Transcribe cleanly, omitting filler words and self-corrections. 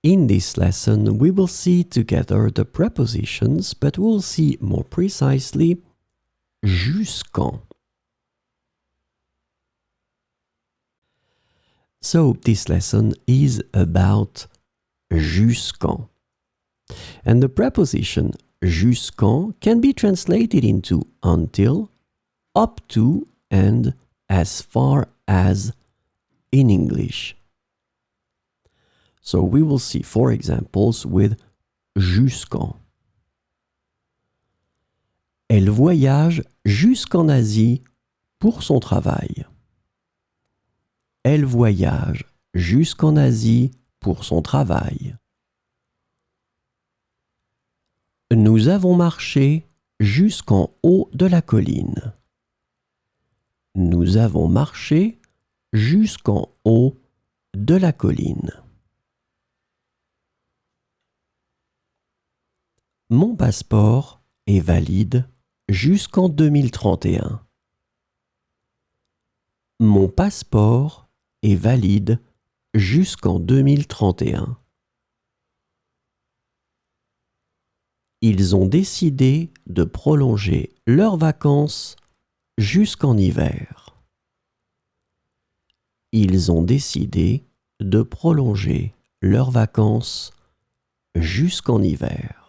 In this lesson, we will see together the prepositions, but we'll see more precisely jusqu'en. So this lesson is about jusqu'en. And the preposition jusqu'en can be translated into until, up to, and as far as in English. So we will see 4 examples with jusqu'en. Elle voyage jusqu'en Asie pour son travail. Elle voyage jusqu'en Asie pour son travail. Nous avons marché jusqu'en haut de la colline. Nous avons marché jusqu'en haut de la colline. Mon passeport est valide jusqu'en 2031. Mon passeport est valide jusqu'en 2031. Ils ont décidé de prolonger leurs vacances jusqu'en hiver. Ils ont décidé de prolonger leurs vacances jusqu'en hiver.